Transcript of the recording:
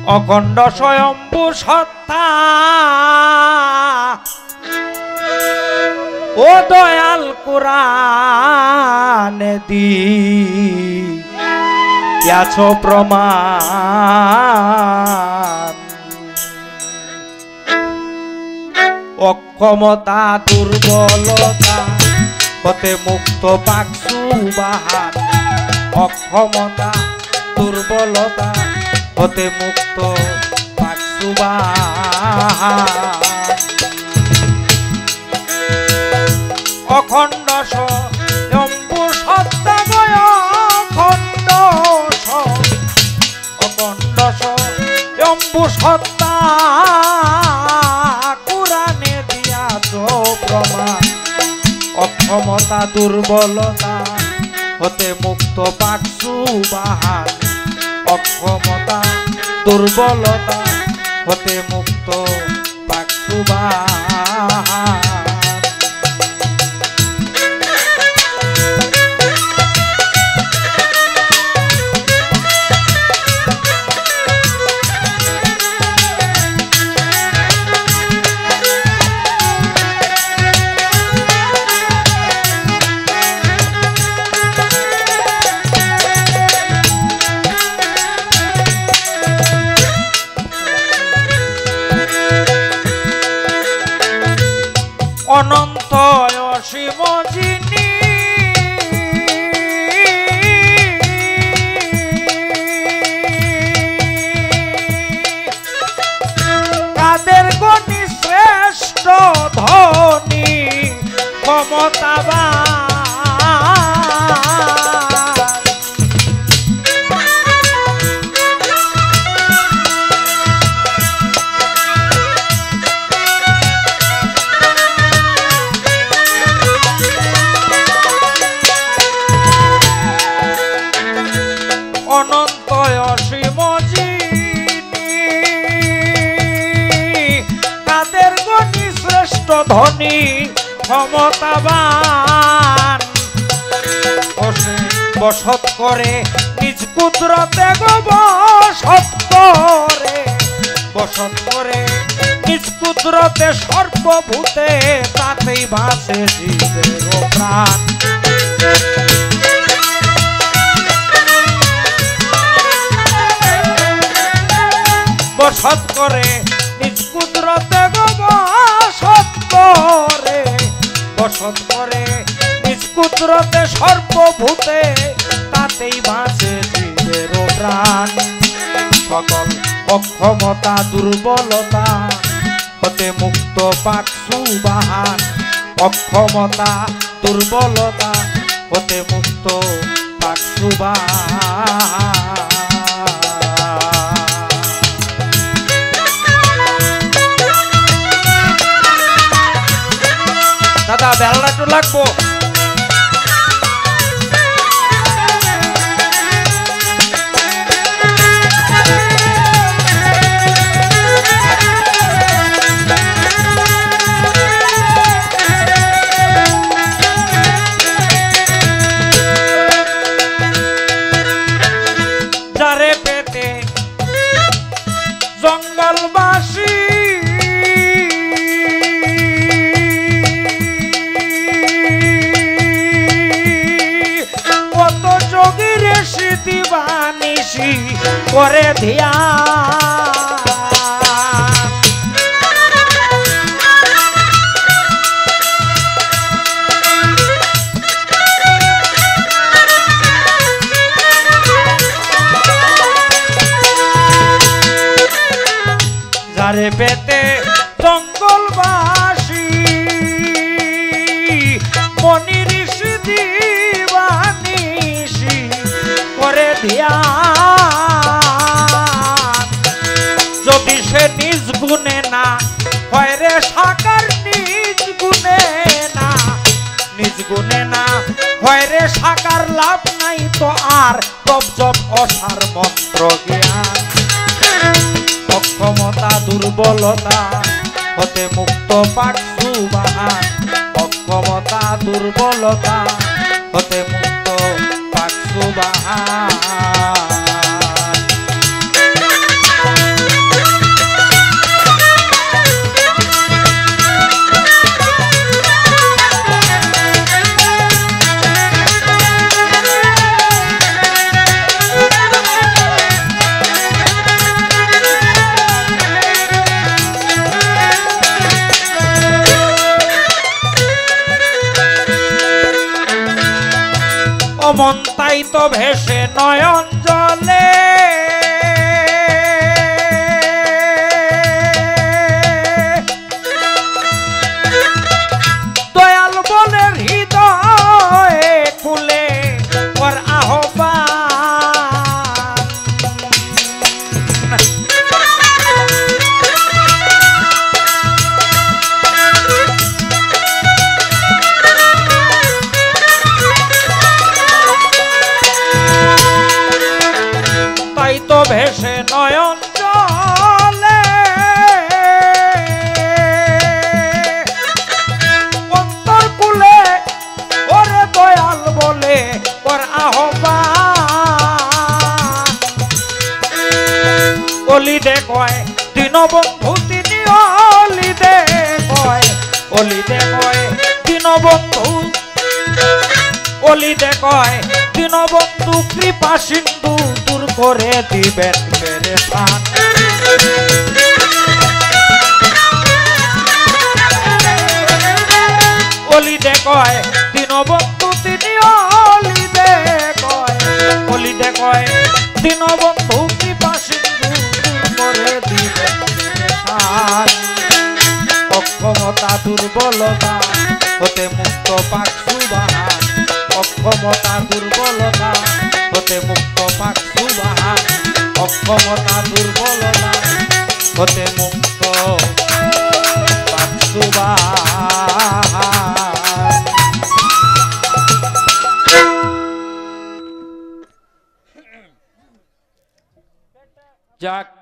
অখণ্ড স্বয়ম্ভু সত্তা ও দয়াল কুরআনে দিয়াছ প্রমাণ অক্ষমতা দুর্বলতা হতে মুক্ত পাক সুবহান অক্ষমতা দুর্বলতা হতে মুক্ত পাক সুবহান অখণ্ড স্বয়ম্ভু সত্তা অখণ্ড স্বয়ম্ভু সত্তা কুরআনে দিয়াছ প্রমাণ অক্ষমতা দুর্বলতা হতে মুক্ত পাক সুবহান অক্ষমতা দুর্বলতা হতে মুক্ত পাক সুবহান অনন্ত অসীম যিনি কাদের গণি শ্রেষ্ঠ ধনী ক্ষমতাবান অনন্ত অসীম যিনি কাদের গণি শ্রেষ্ঠ ধনী ক্ষমতাবান বসত করে নিজ কুদরতে বসত করে নিজ কুদরতে সর্বভূতে তাতেই ভাসে জীবের প্রাণ বসত করে নিজ কুদরতে বসত করে নিজ কুদরতে সর্বভূতে তাতেই ভাসে জীবের প্রাণ সকল অক্ষমতা দুর্বলতা হতে মুক্ত পাক সুবহান অক্ষমতা দুর্বলতা হতে মুক্ত পাক সুবহান দাদা বেলটা একটু লাগবো যারে পেতে জঙ্গলবাসী দিবানিশি করে ধ্যান যারে পেতে জঙ্গলবাসী মনি ঋষি দিবানিশি করে ধ্যান যদি সে নিজ গুণে না হয় রে সাকার নিজ গুণে না হয় রে সাকার লাভ নাই তো আর তপ জপ অসার মন্ত্র জ্ঞান অক্ষমতা দুর্বলতা হতে মুক্ত পাক সুবহান অক্ষমতা দুর্বলতা হতে মুক্ত পাক সুবহান তো ভেসে নয়ন জলে দয়াল বলে হৃদয়ে খুলে ওর আহ্বান তাই তো ভেসে নয়ন জলে অন্তর কুলে ওরে দয়াল বলে ওর আহ্বান অলিদে কয় দীনবন্ধু তিনি অলিদে কয় দীনবন্ধু অলিদে কয় দীনবন্ধু কৃপা সিন্ধু দূর করে দিবেন পেরেশান অলিদে কয় দীনবন্ধু তিনি অলিদে কয় দীনবন্ধু কৃপা সিন্ধু দূর করে দিবেন পেরেশান অক্ষমতা দুর্বলতা হতে মুক্ত পাক সুবহান অক্ষমতা দুর্বলতা হতে মুক্ত পাক সুবহান অক্ষমতা দুর্বলতা হতে মুক্ত পাক সুবহান যাক